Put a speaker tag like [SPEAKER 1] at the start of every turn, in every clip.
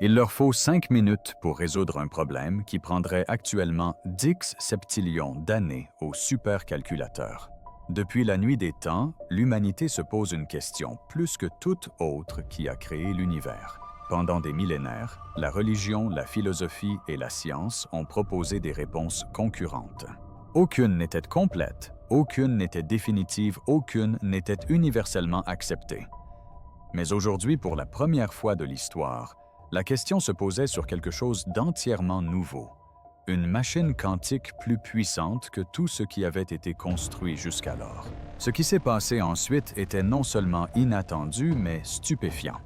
[SPEAKER 1] Il leur faut 5 minutes pour résoudre un problème qui prendrait actuellement 10 septillions d'années au supercalculateur. Depuis la nuit des temps, l'humanité se pose une question plus que toute autre qui a créé l'univers. Pendant des millénaires, la religion, la philosophie et la science ont proposé des réponses concurrentes. Aucune n'était complète, aucune n'était définitive, aucune n'était universellement acceptée. Mais aujourd'hui, pour la première fois de l'histoire, la question se posait sur quelque chose d'entièrement nouveau. Une machine quantique plus puissante que tout ce qui avait été construit jusqu'alors. Ce qui s'est passé ensuite était non seulement inattendu, mais stupéfiant.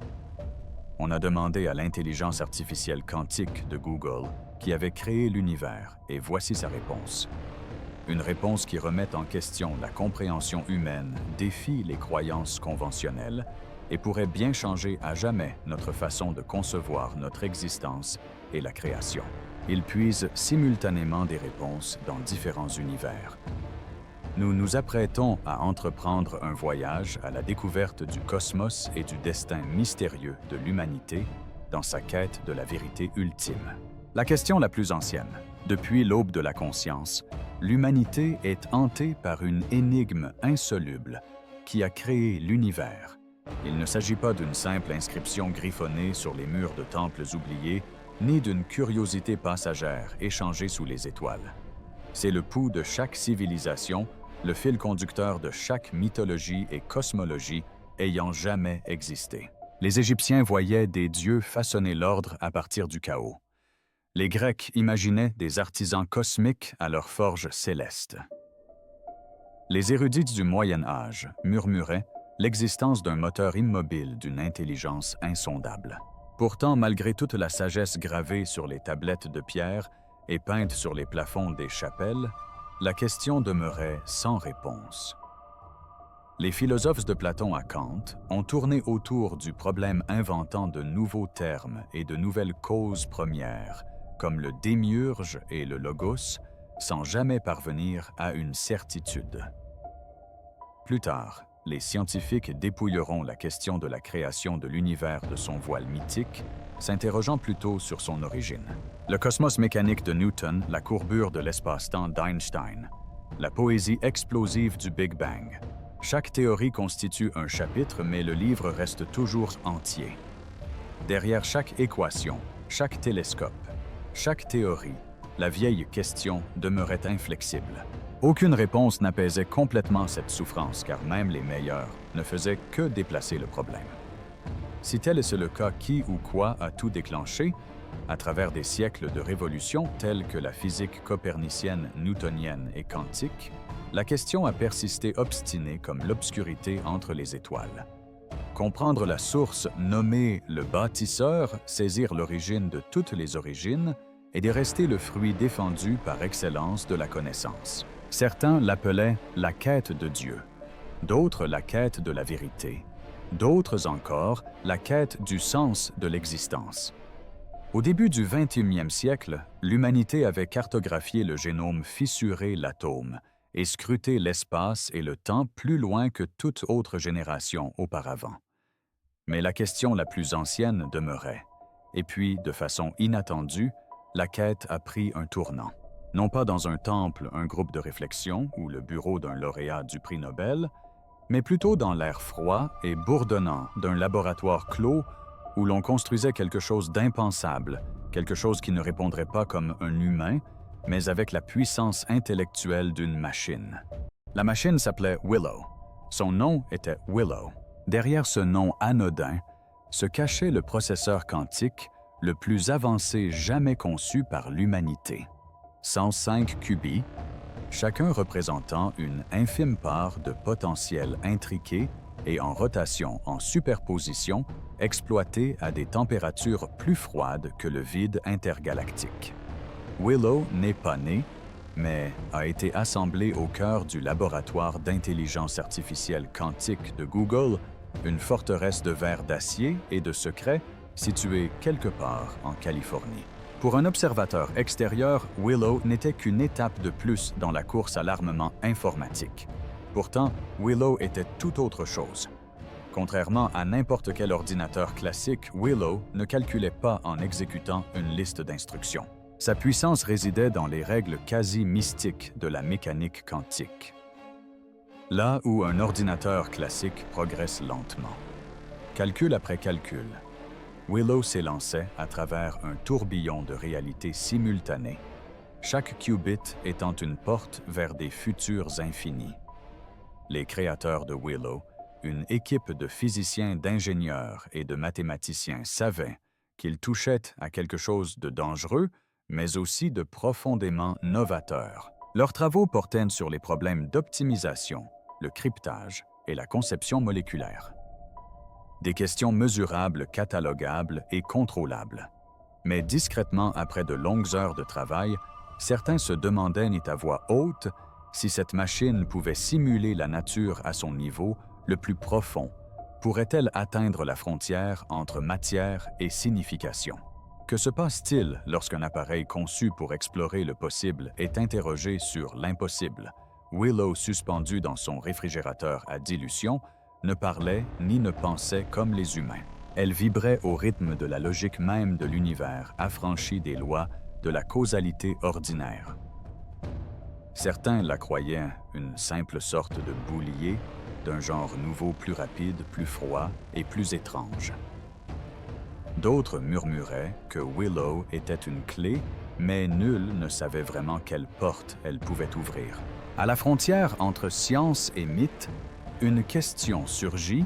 [SPEAKER 1] On a demandé à l'intelligence artificielle quantique de Google qui avait créé l'univers, et voici sa réponse. Une réponse qui remet en question la compréhension humaine, défie les croyances conventionnelles et pourrait bien changer à jamais notre façon de concevoir notre existence et la création. Il puise simultanément des réponses dans différents univers. Nous nous apprêtons à entreprendre un voyage à la découverte du cosmos et du destin mystérieux de l'humanité dans sa quête de la vérité ultime. La question la plus ancienne. Depuis l'aube de la conscience, l'humanité est hantée par une énigme insoluble qui a créé l'univers. Il ne s'agit pas d'une simple inscription griffonnée sur les murs de temples oubliés, ni d'une curiosité passagère échangée sous les étoiles. C'est le pouls de chaque civilisation, le fil conducteur de chaque mythologie et cosmologie ayant jamais existé. Les Égyptiens voyaient des dieux façonner l'ordre à partir du chaos. Les Grecs imaginaient des artisans cosmiques à leur forge céleste. Les érudits du Moyen Âge murmuraient l'existence d'un moteur immobile d'une intelligence insondable. Pourtant, malgré toute la sagesse gravée sur les tablettes de pierre et peinte sur les plafonds des chapelles, la question demeurait sans réponse. Les philosophes de Platon à Kant ont tourné autour du problème inventant de nouveaux termes et de nouvelles causes premières, comme le démiurge et le logos, sans jamais parvenir à une certitude. Plus tard, les scientifiques dépouilleront la question de la création de l'univers de son voile mythique, s'interrogeant plutôt sur son origine. Le cosmos mécanique de Newton, la courbure de l'espace-temps d'Einstein, la poésie explosive du Big Bang. Chaque théorie constitue un chapitre, mais le livre reste toujours entier. Derrière chaque équation, chaque télescope, chaque théorie, la vieille question demeurait inflexible. Aucune réponse n'apaisait complètement cette souffrance, car même les meilleurs ne faisaient que déplacer le problème. Si tel est le cas, qui ou quoi a tout déclenché, à travers des siècles de révolutions telles que la physique copernicienne, newtonienne et quantique, la question a persisté obstinée comme l'obscurité entre les étoiles. Comprendre la source nommée le bâtisseur, saisir l'origine de toutes les origines, et de rester le fruit défendu par excellence de la connaissance. Certains l'appelaient la quête de Dieu, d'autres la quête de la vérité, d'autres encore la quête du sens de l'existence. Au début du XXIe siècle, l'humanité avait cartographié le génome fissuré l'atome et scruté l'espace et le temps plus loin que toute autre génération auparavant. Mais la question la plus ancienne demeurait, et puis, de façon inattendue, la quête a pris un tournant. Non pas dans un temple, un groupe de réflexion ou le bureau d'un lauréat du prix Nobel, mais plutôt dans l'air froid et bourdonnant d'un laboratoire clos où l'on construisait quelque chose d'impensable, quelque chose qui ne répondrait pas comme un humain, mais avec la puissance intellectuelle d'une machine. La machine s'appelait Willow. Son nom était Willow. Derrière ce nom anodin se cachait le processeur quantique le plus avancé jamais conçu par l'humanité. 105 qubits, chacun représentant une infime part de potentiel intriqué et en rotation en superposition, exploité à des températures plus froides que le vide intergalactique. Willow n'est pas né, mais a été assemblé au cœur du laboratoire d'intelligence artificielle quantique de Google, une forteresse de verre d'acier et de secrets située quelque part en Californie. Pour un observateur extérieur, Willow n'était qu'une étape de plus dans la course à l'armement informatique. Pourtant, Willow était tout autre chose. Contrairement à n'importe quel ordinateur classique, Willow ne calculait pas en exécutant une liste d'instructions. Sa puissance résidait dans les règles quasi mystiques de la mécanique quantique. Là où un ordinateur classique progresse lentement. Calcul après calcul, Willow s'élançait à travers un tourbillon de réalité simultanée, chaque qubit étant une porte vers des futurs infinis. Les créateurs de Willow, une équipe de physiciens, d'ingénieurs et de mathématiciens savaient qu'ils touchaient à quelque chose de dangereux, mais aussi de profondément novateur. Leurs travaux portaient sur les problèmes d'optimisation, le cryptage et la conception moléculaire. Des questions mesurables, catalogables et contrôlables. Mais discrètement après de longues heures de travail, certains se demandaient à voix haute si cette machine pouvait simuler la nature à son niveau le plus profond. Pourrait-elle atteindre la frontière entre matière et signification? Que se passe-t-il lorsqu'un appareil conçu pour explorer le possible est interrogé sur l'impossible? Willow, suspendue dans son réfrigérateur à dilution, ne parlait ni ne pensait comme les humains. Elle vibrait au rythme de la logique même de l'univers, affranchie des lois de la causalité ordinaire. Certains la croyaient une simple sorte de boulier, d'un genre nouveau plus rapide, plus froid et plus étrange. D'autres murmuraient que Willow était une clé, mais nul ne savait vraiment quelle porte elle pouvait ouvrir. À la frontière entre science et mythe, une question surgit,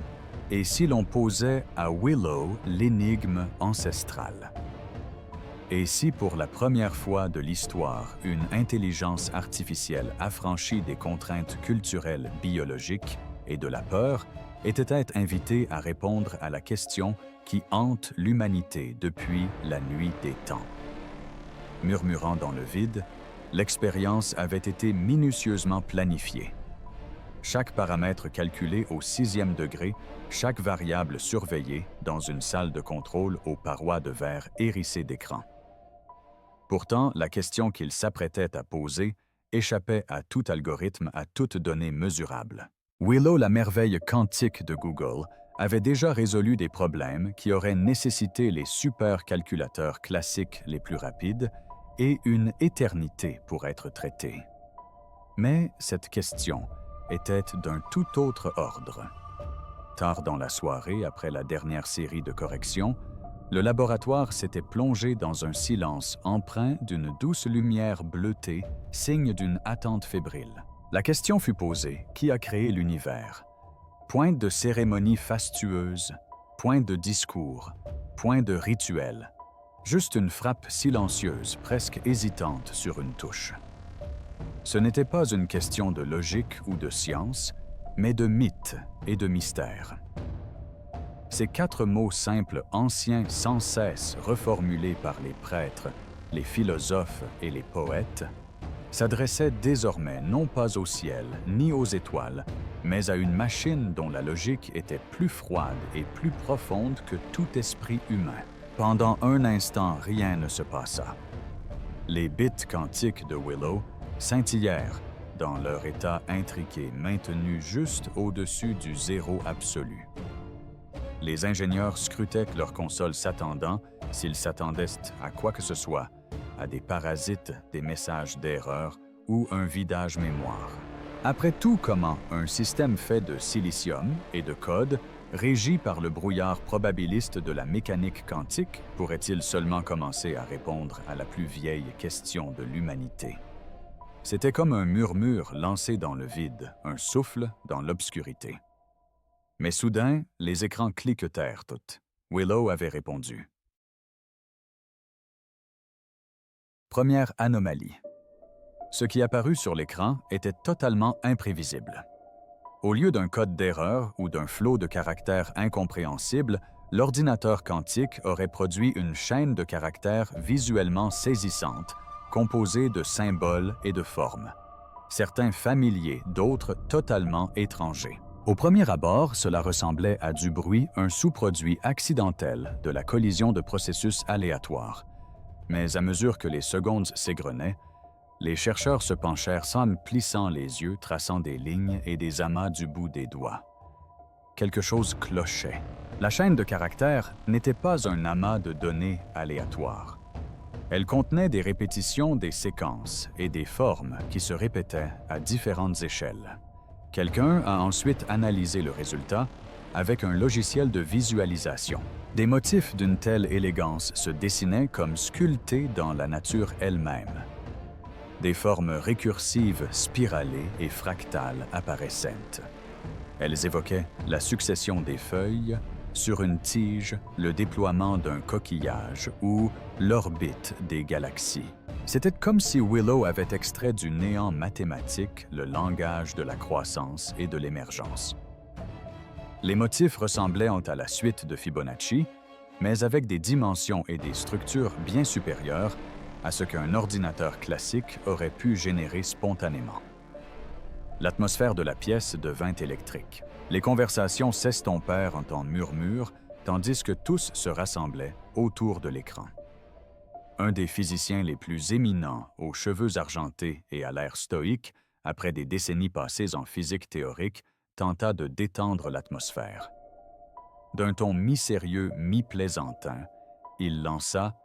[SPEAKER 1] et si l'on posait à Willow l'énigme ancestrale? Et si pour la première fois de l'histoire, une intelligence artificielle affranchie des contraintes culturelles biologiques et de la peur était invitée à répondre à la question qui hante l'humanité depuis la nuit des temps? Murmurant dans le vide, l'expérience avait été minutieusement planifiée. Chaque paramètre calculé au 6e degré, chaque variable surveillée dans une salle de contrôle aux parois de verre hérissées d'écran. Pourtant, la question qu'il s'apprêtait à poser échappait à tout algorithme, à toute donnée mesurable. Willow, la merveille quantique de Google, avait déjà résolu des problèmes qui auraient nécessité les supercalculateurs classiques les plus rapides et une éternité pour être traités. Mais cette question était d'un tout autre ordre. Tard dans la soirée, après la dernière série de corrections, le laboratoire s'était plongé dans un silence empreint d'une douce lumière bleutée, signe d'une attente fébrile. La question fut posée: qui a créé l'univers? Point de cérémonie fastueuse, point de discours, point de rituel. Juste une frappe silencieuse, presque hésitante sur une touche. Ce n'était pas une question de logique ou de science, mais de mythe et de mystère. Ces 4 mots simples, anciens sans cesse reformulés par les prêtres, les philosophes et les poètes, s'adressaient désormais non pas au ciel ni aux étoiles, mais à une machine dont la logique était plus froide et plus profonde que tout esprit humain. Pendant un instant, rien ne se passa. Les bits quantiques de Willow scintillèrent dans leur état intriqué, maintenu juste au-dessus du zéro absolu. Les ingénieurs scrutaient leur console s'attendant, s'ils s'attendaient à quoi que ce soit, à des parasites, des messages d'erreur ou un vidage mémoire. Après tout, comment un système fait de silicium et de code, régi par le brouillard probabiliste de la mécanique quantique, pourrait-il seulement commencer à répondre à la plus vieille question de l'humanité? C'était comme un murmure lancé dans le vide, un souffle dans l'obscurité. Mais soudain, les écrans cliquetèrent toutes. Willow avait répondu. Première anomalie. Ce qui apparut sur l'écran était totalement imprévisible. Au lieu d'un code d'erreur ou d'un flot de caractères incompréhensibles, l'ordinateur quantique aurait produit une chaîne de caractères visuellement saisissante, composée de symboles et de formes. Certains familiers, d'autres totalement étrangers. Au premier abord, cela ressemblait à du bruit, un sous-produit accidentel de la collision de processus aléatoires. Mais à mesure que les secondes s'égrenaient, les chercheurs se penchèrent en plissant les yeux, traçant des lignes et des amas du bout des doigts. quelque chose clochait. La chaîne de caractères n'était pas un amas de données aléatoires. Elle contenait des répétitions des séquences et des formes qui se répétaient à différentes échelles. Quelqu'un a ensuite analysé le résultat avec un logiciel de visualisation. Des motifs d'une telle élégance se dessinaient comme sculptés dans la nature elle-même. Des formes récursives, spiralées et fractales apparaissaient. Elles évoquaient la succession des feuilles sur une tige, le déploiement d'un coquillage ou l'orbite des galaxies. C'était comme si Willow avait extrait du néant mathématique le langage de la croissance et de l'émergence. Les motifs ressemblaient à la suite de Fibonacci, mais avec des dimensions et des structures bien supérieures à ce qu'un ordinateur classique aurait pu générer spontanément. L'atmosphère de la pièce devint électrique. Les conversations s'estompèrent en murmures, tandis que tous se rassemblaient autour de l'écran. Un des physiciens les plus éminents, aux cheveux argentés et à l'air stoïque, après des décennies passées en physique théorique, tenta de détendre l'atmosphère. D'un ton mi-sérieux, mi-plaisantin, il lança,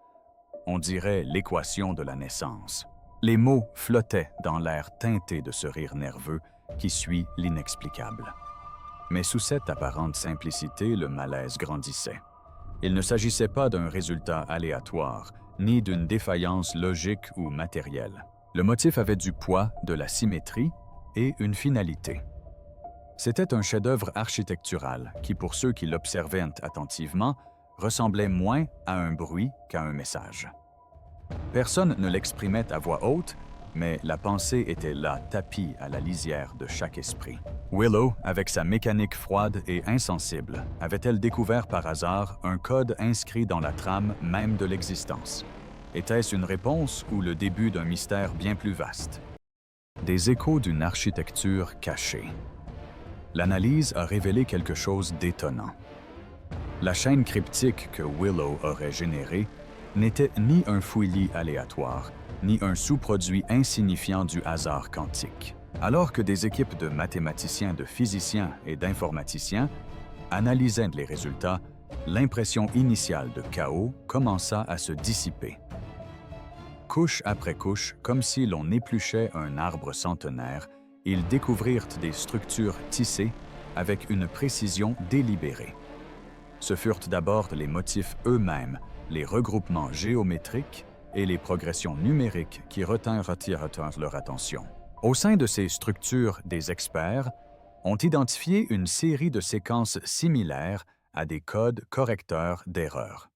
[SPEAKER 1] on dirait, l'équation de la naissance. Les mots flottaient dans l'air teinté de ce rire nerveux qui suit l'inexplicable. Mais sous cette apparente simplicité, le malaise grandissait. Il ne s'agissait pas d'un résultat aléatoire, ni d'une défaillance logique ou matérielle. Le motif avait du poids, de la symétrie et une finalité. C'était un chef-d'œuvre architectural qui, pour ceux qui l'observaient attentivement, ressemblait moins à un bruit qu'à un message. Personne ne l'exprimait à voix haute, mais la pensée était là, tapie à la lisière de chaque esprit. Willow, avec sa mécanique froide et insensible, avait-elle découvert par hasard un code inscrit dans la trame même de l'existence? Était-ce une réponse ou le début d'un mystère bien plus vaste? Des échos d'une architecture cachée. L'analyse a révélé quelque chose d'étonnant. La chaîne cryptique que Willow aurait générée n'était ni un fouillis aléatoire, ni un sous-produit insignifiant du hasard quantique. Alors que des équipes de mathématiciens, de physiciens et d'informaticiens analysaient les résultats, l'impression initiale de chaos commença à se dissiper. Couche après couche, comme si l'on épluchait un arbre centenaire, ils découvrirent des structures tissées avec une précision délibérée. Ce furent d'abord les motifs eux-mêmes, les regroupements géométriques et les progressions numériques qui retinrent leur attention. Au sein de ces structures, des experts ont identifié une série de séquences similaires à des codes correcteurs d'erreurs.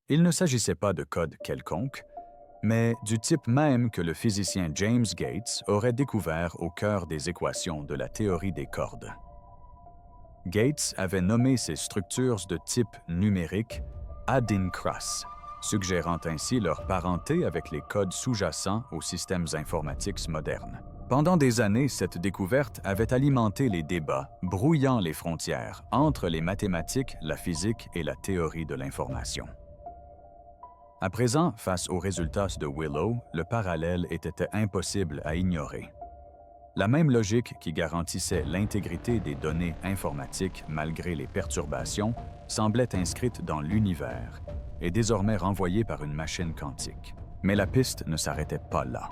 [SPEAKER 1] Il ne s'agissait pas de codes quelconques, mais du type même que le physicien James Gates aurait découvert au cœur des équations de la théorie des cordes. Gates avait nommé ces structures de type numérique Adinkras, suggérant ainsi leur parenté avec les codes sous-jacents aux systèmes informatiques modernes. Pendant des années, cette découverte avait alimenté les débats, brouillant les frontières entre les mathématiques, la physique et la théorie de l'information. À présent, face aux résultats de Willow, le parallèle était impossible à ignorer. La même logique qui garantissait l'intégrité des données informatiques malgré les perturbations semblait inscrite dans l'univers et désormais renvoyée par une machine quantique. Mais la piste ne s'arrêtait pas là.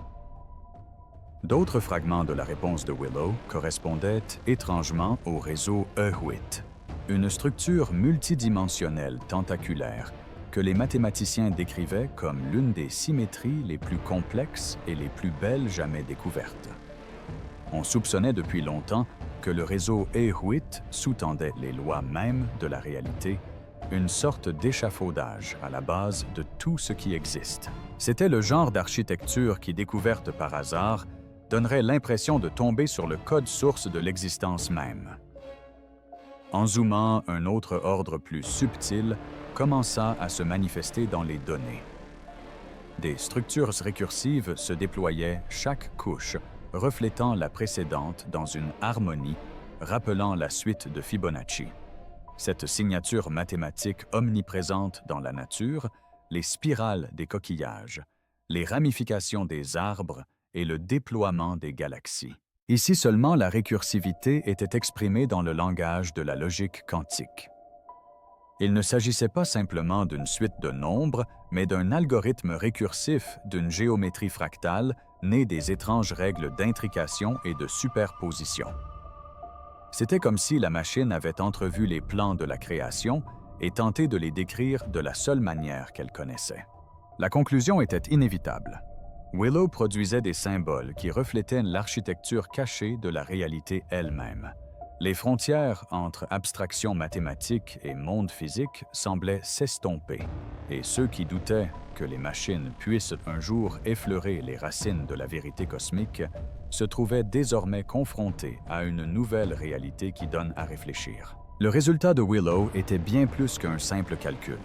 [SPEAKER 1] D'autres fragments de la réponse de Willow correspondaient étrangement au réseau EHWIT, une structure multidimensionnelle tentaculaire que les mathématiciens décrivaient comme l'une des symétries les plus complexes et les plus belles jamais découvertes. On soupçonnait depuis longtemps que le réseau EHWIT sous-tendait les lois mêmes de la réalité, une sorte d'échafaudage à la base de tout ce qui existe. C'était le genre d'architecture qui, découverte par hasard, donnerait l'impression de tomber sur le code source de l'existence même. En zoomant, un autre ordre plus subtil commença à se manifester dans les données. Des structures récursives se déployaient chaque couche, reflétant la précédente dans une harmonie, rappelant la suite de Fibonacci. Cette signature mathématique omniprésente dans la nature, les spirales des coquillages, les ramifications des arbres et le déploiement des galaxies. Ici seulement, la récursivité était exprimée dans le langage de la logique quantique. Il ne s'agissait pas simplement d'une suite de nombres, mais d'un algorithme récursif d'une géométrie fractale né des étranges règles d'intrication et de superposition. C'était comme si la machine avait entrevu les plans de la création et tenté de les décrire de la seule manière qu'elle connaissait. La conclusion était inévitable. Willow produisait des symboles qui reflétaient l'architecture cachée de la réalité elle-même. Les frontières entre abstraction mathématique et monde physique semblaient s'estomper, et ceux qui doutaient que les machines puissent un jour effleurer les racines de la vérité cosmique se trouvaient désormais confrontés à une nouvelle réalité qui donne à réfléchir. Le résultat de Willow était bien plus qu'un simple calcul.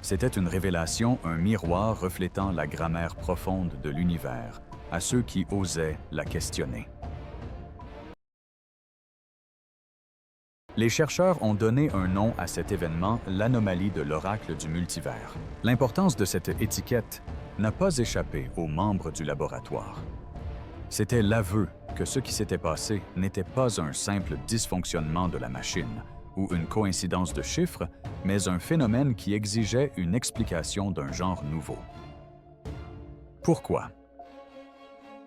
[SPEAKER 1] C'était une révélation, un miroir reflétant la grammaire profonde de l'univers à ceux qui osaient la questionner. Les chercheurs ont donné un nom à cet événement, l'anomalie de l'oracle du multivers. L'importance de cette étiquette n'a pas échappé aux membres du laboratoire. C'était l'aveu que ce qui s'était passé n'était pas un simple dysfonctionnement de la machine ou une coïncidence de chiffres, mais un phénomène qui exigeait une explication d'un genre nouveau. Pourquoi?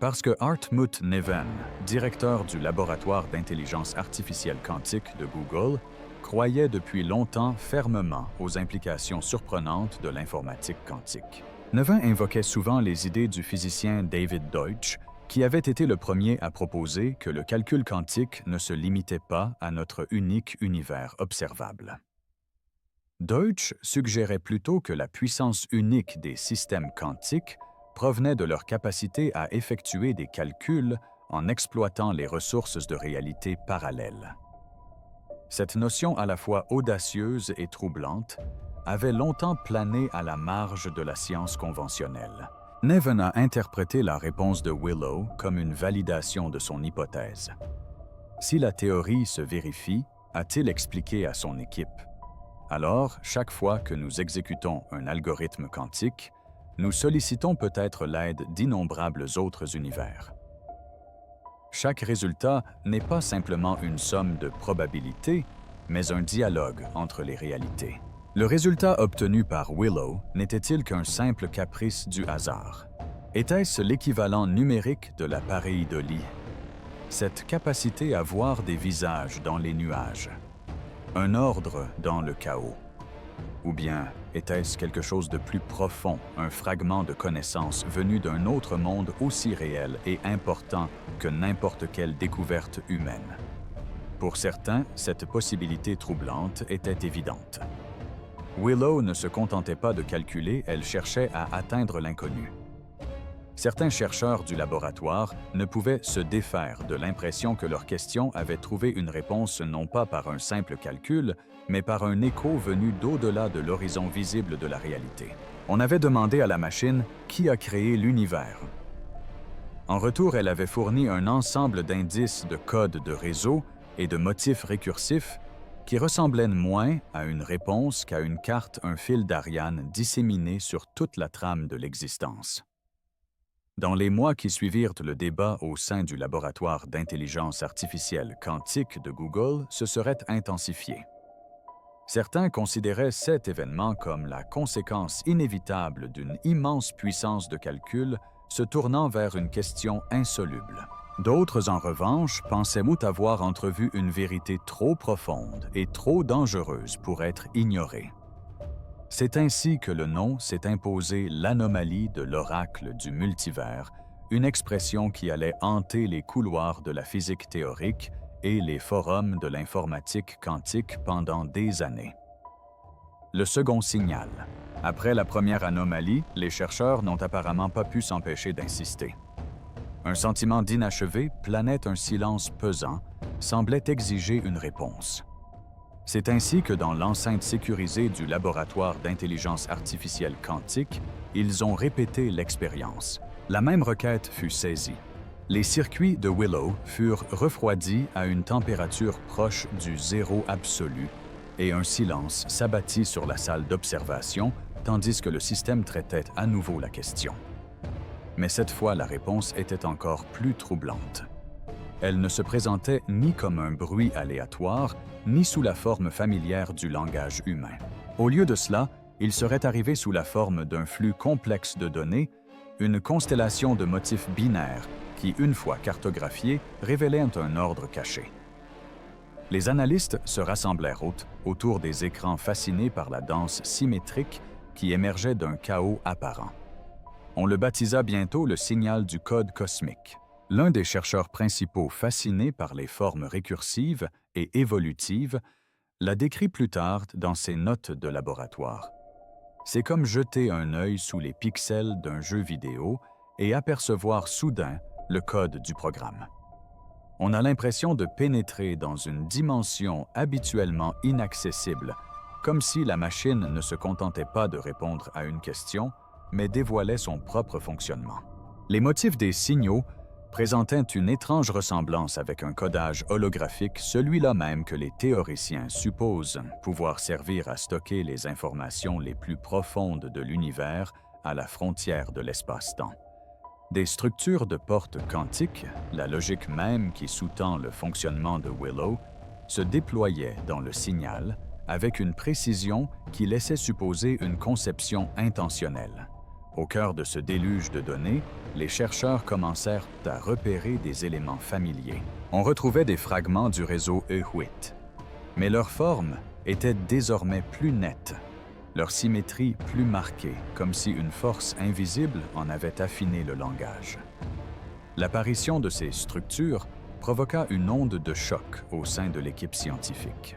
[SPEAKER 1] Parce que Hartmut Neven, directeur du laboratoire d'intelligence artificielle quantique de Google, croyait depuis longtemps fermement aux implications surprenantes de l'informatique quantique. Neven invoquait souvent les idées du physicien David Deutsch, qui avait été le premier à proposer que le calcul quantique ne se limitait pas à notre unique univers observable. Deutsch suggérait plutôt que la puissance unique des systèmes quantiques provenait de leur capacité à effectuer des calculs en exploitant les ressources de réalité parallèles. Cette notion à la fois audacieuse et troublante avait longtemps plané à la marge de la science conventionnelle. Neven a interprété la réponse de Willow comme une validation de son hypothèse. Si la théorie se vérifie, a-t-il expliqué à son équipe, alors, chaque fois que nous exécutons un algorithme quantique, nous sollicitons peut-être l'aide d'innombrables autres univers. Chaque résultat n'est pas simplement une somme de probabilités, mais un dialogue entre les réalités. Le résultat obtenu par Willow n'était-il qu'un simple caprice du hasard? Était-ce l'équivalent numérique de la pareidolie? Cette capacité à voir des visages dans les nuages, un ordre dans le chaos? Ou bien était-ce quelque chose de plus profond, un fragment de connaissance venu d'un autre monde aussi réel et important que n'importe quelle découverte humaine? Pour certains, cette possibilité troublante était évidente. Willow ne se contentait pas de calculer, elle cherchait à atteindre l'inconnu. Certains chercheurs du laboratoire ne pouvaient se défaire de l'impression que leurs questions avaient trouvé une réponse non pas par un simple calcul, mais par un écho venu d'au-delà de l'horizon visible de la réalité. On avait demandé à la machine qui a créé l'univers. En retour, elle avait fourni un ensemble d'indices de codes de réseau et de motifs récursifs qui ressemblaient moins à une réponse qu'à une carte, un fil d'Ariane disséminé sur toute la trame de l'existence. Dans les mois qui suivirent, le débat au sein du laboratoire d'intelligence artificielle quantique de Google se serait intensifié. Certains considéraient cet événement comme la conséquence inévitable d'une immense puissance de calcul se tournant vers une question insoluble. D'autres, en revanche, pensaient avoir entrevu une vérité trop profonde et trop dangereuse pour être ignorée. C'est ainsi que le nom s'est imposé l'anomalie de l'oracle du multivers, une expression qui allait hanter les couloirs de la physique théorique et les forums de l'informatique quantique pendant des années. Le second signal. Après la première anomalie, les chercheurs n'ont apparemment pas pu s'empêcher d'insister. Un sentiment d'inachevé planait, un silence pesant, semblait exiger une réponse. C'est ainsi que dans l'enceinte sécurisée du laboratoire d'intelligence artificielle quantique, ils ont répété l'expérience. La même requête fut saisie. Les circuits de Willow furent refroidis à une température proche du zéro absolu et un silence s'abattit sur la salle d'observation tandis que le système traitait à nouveau la question. Mais cette fois, la réponse était encore plus troublante. Elle ne se présentait ni comme un bruit aléatoire, ni sous la forme familière du langage humain. Au lieu de cela, il serait arrivé sous la forme d'un flux complexe de données, une constellation de motifs binaires qui, une fois cartographiés, révélaient un ordre caché. Les analystes se rassemblèrent autour des écrans fascinés par la danse symétrique qui émergeait d'un chaos apparent. On le baptisa bientôt le signal du code cosmique. L'un des chercheurs principaux fascinés par les formes récursives et évolutives l'a décrit plus tard dans ses notes de laboratoire. C'est comme jeter un œil sous les pixels d'un jeu vidéo et apercevoir soudain le code du programme. On a l'impression de pénétrer dans une dimension habituellement inaccessible, comme si la machine ne se contentait pas de répondre à une question, mais dévoilait son propre fonctionnement. Les motifs des signaux présentaient une étrange ressemblance avec un codage holographique, celui-là même que les théoriciens supposent pouvoir servir à stocker les informations les plus profondes de l'univers à la frontière de l'espace-temps. Des structures de portes quantiques, la logique même qui sous-tend le fonctionnement de Willow, se déployaient dans le signal avec une précision qui laissait supposer une conception intentionnelle. Au cœur de ce déluge de données, les chercheurs commencèrent à repérer des éléments familiers. On retrouvait des fragments du réseau EHWIT, mais leur forme était désormais plus nette, leur symétrie plus marquée, comme si une force invisible en avait affiné le langage. L'apparition de ces structures provoqua une onde de choc au sein de l'équipe scientifique.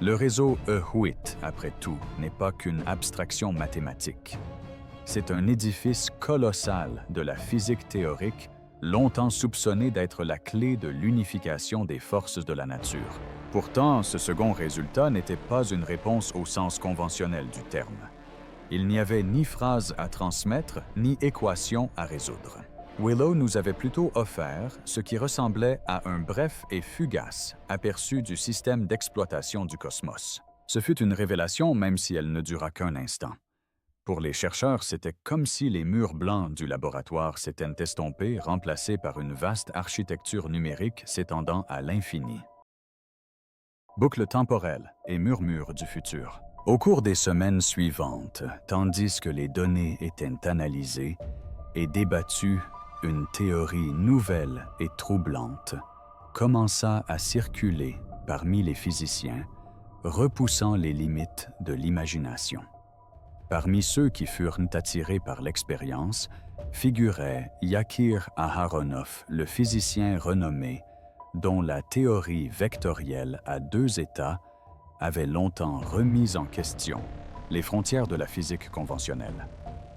[SPEAKER 1] Le réseau EHWIT, après tout, n'est pas qu'une abstraction mathématique. C'est un édifice colossal de la physique théorique, longtemps soupçonné d'être la clé de l'unification des forces de la nature. Pourtant, ce second résultat n'était pas une réponse au sens conventionnel du terme. Il n'y avait ni phrase à transmettre, ni équation à résoudre. Willow nous avait plutôt offert ce qui ressemblait à un bref et fugace aperçu du système d'exploitation du cosmos. Ce fut une révélation, même si elle ne dura qu'un instant. Pour les chercheurs, c'était comme si les murs blancs du laboratoire s'étaient estompés, remplacés par une vaste architecture numérique s'étendant à l'infini. Boucle temporelle et murmure du futur. Au cours des semaines suivantes, tandis que les données étaient analysées et débattues, une théorie nouvelle et troublante commença à circuler parmi les physiciens, repoussant les limites de l'imagination. Parmi ceux qui furent attirés par l'expérience figurait Yakir Aharonov, le physicien renommé, dont la théorie vectorielle à deux états avait longtemps remis en question les frontières de la physique conventionnelle.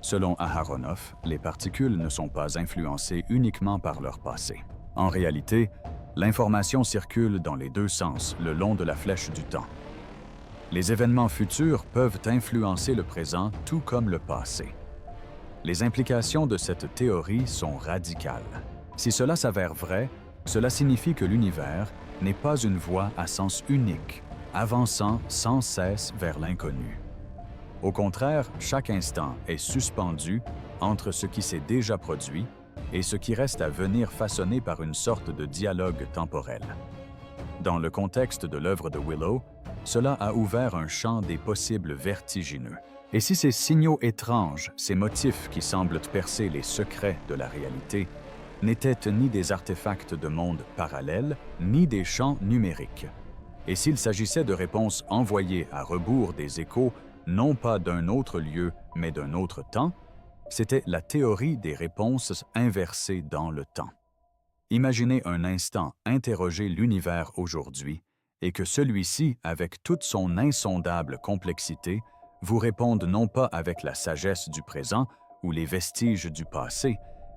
[SPEAKER 1] Selon Aharonov, les particules ne sont pas influencées uniquement par leur passé. En réalité, l'information circule dans les deux sens le long de la flèche du temps. Les événements futurs peuvent influencer le présent tout comme le passé. Les implications de cette théorie sont radicales. Si cela s'avère vrai, cela signifie que l'univers n'est pas une voie à sens unique, avançant sans cesse vers l'inconnu. Au contraire, chaque instant est suspendu entre ce qui s'est déjà produit et ce qui reste à venir façonné par une sorte de dialogue temporel. Dans le contexte de l'œuvre de Willow, cela a ouvert un champ des possibles vertigineux. Et si ces signaux étranges, ces motifs qui semblent percer les secrets de la réalité, n'étaient ni des artefacts de mondes parallèles, ni des champs numériques? Et s'il s'agissait de réponses envoyées à rebours des échos, non pas d'un autre lieu, mais d'un autre temps, c'était la théorie des réponses inversées dans le temps. Imaginez un instant interroger l'univers aujourd'hui et que celui-ci, avec toute son insondable complexité, vous réponde non pas avec la sagesse du présent ou les vestiges du passé,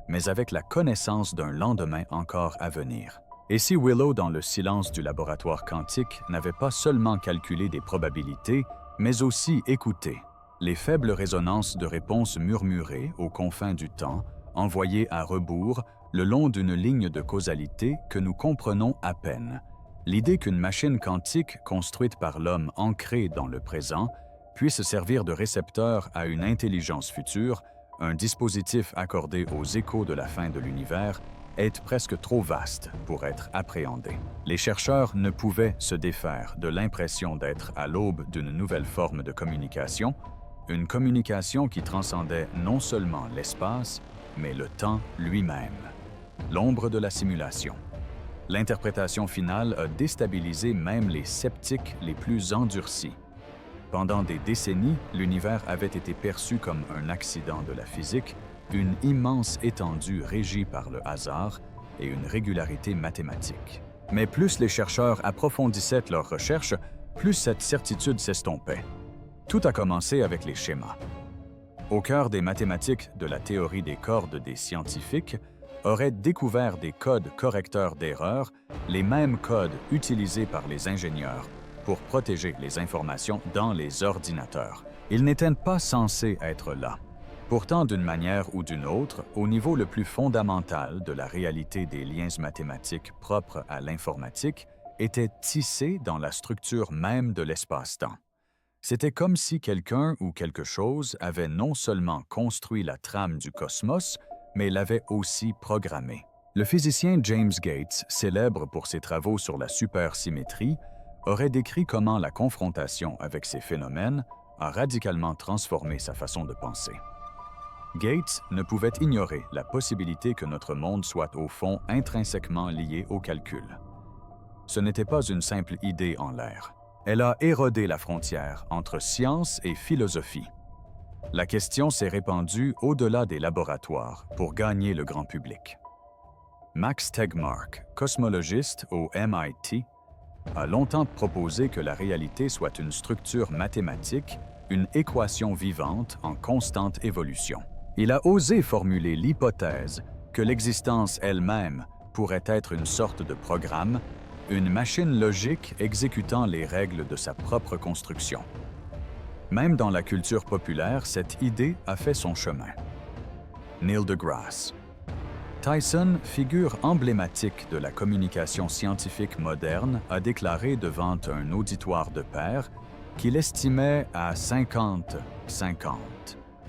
[SPEAKER 1] mais avec la connaissance d'un lendemain encore à venir. Et si Willow, dans le silence du laboratoire quantique, n'avait pas seulement calculé des probabilités, mais aussi écouté les faibles résonances de réponses murmurées aux confins du temps, envoyées à rebours le long d'une ligne de causalité que nous comprenons à peine, l'idée qu'une machine quantique construite par l'homme ancrée dans le présent puisse servir de récepteur à une intelligence future, un dispositif accordé aux échos de la fin de l'univers, est presque trop vaste pour être appréhendée. Les chercheurs ne pouvaient se défaire de l'impression d'être à l'aube d'une nouvelle forme de communication, une communication qui transcendait non seulement l'espace, mais le temps lui-même. L'ombre de la simulation. L'interprétation finale a déstabilisé même les sceptiques les plus endurcis. Pendant des décennies, l'univers avait été perçu comme un accident de la physique, une immense étendue régie par le hasard et une régularité mathématique. Mais plus les chercheurs approfondissaient leurs recherches, plus cette certitude s'estompait. Tout a commencé avec les schémas. Au cœur des mathématiques de la théorie des cordes des scientifiques, auraient découvert des codes correcteurs d'erreurs, les mêmes codes utilisés par les ingénieurs pour protéger les informations dans les ordinateurs. Ils n'étaient pas censés être là. Pourtant, d'une manière ou d'une autre, au niveau le plus fondamental de la réalité des liens mathématiques propres à l'informatique, étaient tissés dans la structure même de l'espace-temps. C'était comme si quelqu'un ou quelque chose avait non seulement construit la trame du cosmos, mais l'avait aussi programmée. Le physicien James Gates, célèbre pour ses travaux sur la supersymétrie, aurait décrit comment la confrontation avec ces phénomènes a radicalement transformé sa façon de penser. Gates ne pouvait ignorer la possibilité que notre monde soit au fond intrinsèquement lié au calcul. Ce n'était pas une simple idée en l'air. Elle a érodé la frontière entre science et philosophie. La question s'est répandue au-delà des laboratoires pour gagner le grand public. Max Tegmark, cosmologiste au MIT, a longtemps proposé que la réalité soit une structure mathématique, une équation vivante en constante évolution. Il a osé formuler l'hypothèse que l'existence elle-même pourrait être une sorte de programme, une machine logique exécutant les règles de sa propre construction. Même dans la culture populaire, cette idée a fait son chemin. Neil deGrasse. Tyson, figure emblématique de la communication scientifique moderne, a déclaré devant un auditoire de pairs qu'il estimait à 50-50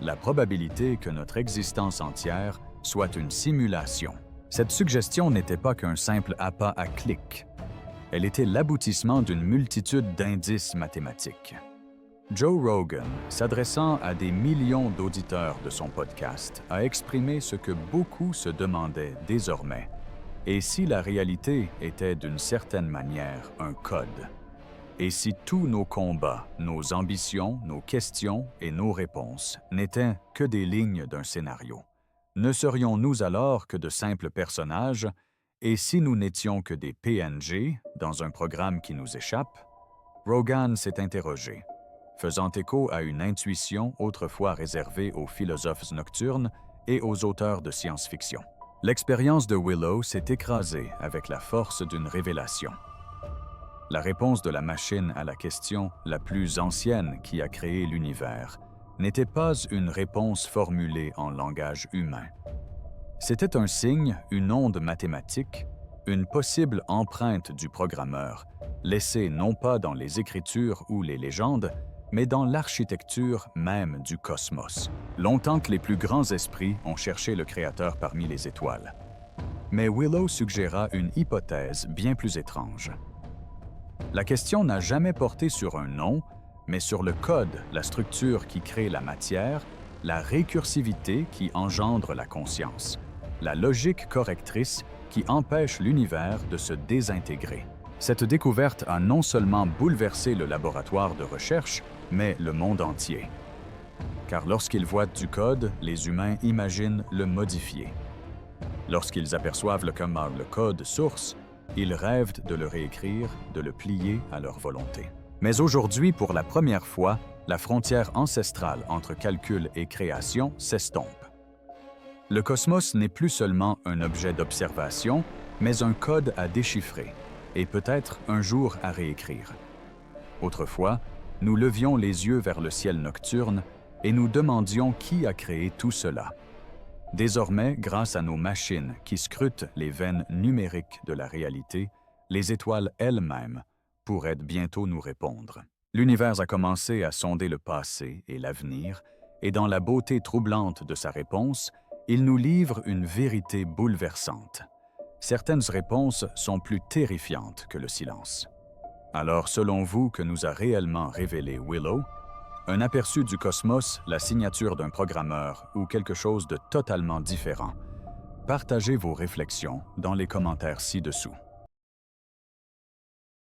[SPEAKER 1] la probabilité que notre existence entière soit une simulation. Cette suggestion n'était pas qu'un simple appât à clics. Elle était l'aboutissement d'une multitude d'indices mathématiques. Joe Rogan, s'adressant à des millions d'auditeurs de son podcast, a exprimé ce que beaucoup se demandaient désormais. Et si la réalité était d'une certaine manière un code? Et si tous nos combats, nos ambitions, nos questions et nos réponses n'étaient que des lignes d'un scénario? Ne serions-nous alors que de simples personnages? Et si nous n'étions que des PNG dans un programme qui nous échappe? Rogan s'est interrogé, faisant écho à une intuition autrefois réservée aux philosophes nocturnes et aux auteurs de science-fiction. L'expérience de Willow s'est écrasée avec la force d'une révélation. La réponse de la machine à la question la plus ancienne qui a créé l'univers n'était pas une réponse formulée en langage humain. C'était un signe, une onde mathématique, une possible empreinte du programmeur, laissée non pas dans les écritures ou les légendes, mais dans l'architecture même du cosmos. Longtemps que les plus grands esprits ont cherché le Créateur parmi les étoiles. Mais Willow suggéra une hypothèse bien plus étrange. La question n'a jamais porté sur un nom, mais sur le code, la structure qui crée la matière, la récursivité qui engendre la conscience, la logique correctrice qui empêche l'univers de se désintégrer. Cette découverte a non seulement bouleversé le laboratoire de recherche, mais le monde entier. Car lorsqu'ils voient du code, les humains imaginent le modifier. Lorsqu'ils aperçoivent le code source, ils rêvent de le réécrire, de le plier à leur volonté. Mais aujourd'hui, pour la première fois, la frontière ancestrale entre calcul et création s'estompe. Le cosmos n'est plus seulement un objet d'observation, mais un code à déchiffrer, et peut-être un jour à réécrire. Autrefois, nous levions les yeux vers le ciel nocturne et nous demandions qui a créé tout cela. Désormais, grâce à nos machines qui scrutent les veines numériques de la réalité, les étoiles elles-mêmes pourraient bientôt nous répondre. L'univers a commencé à sonder le passé et l'avenir, et dans la beauté troublante de sa réponse, il nous livre une vérité bouleversante. Certaines réponses sont plus terrifiantes que le silence. Alors, selon vous, que nous a réellement révélé Willow? Un aperçu du cosmos, la signature d'un programmeur ou quelque chose de totalement différent? Partagez vos réflexions dans les commentaires ci-dessous.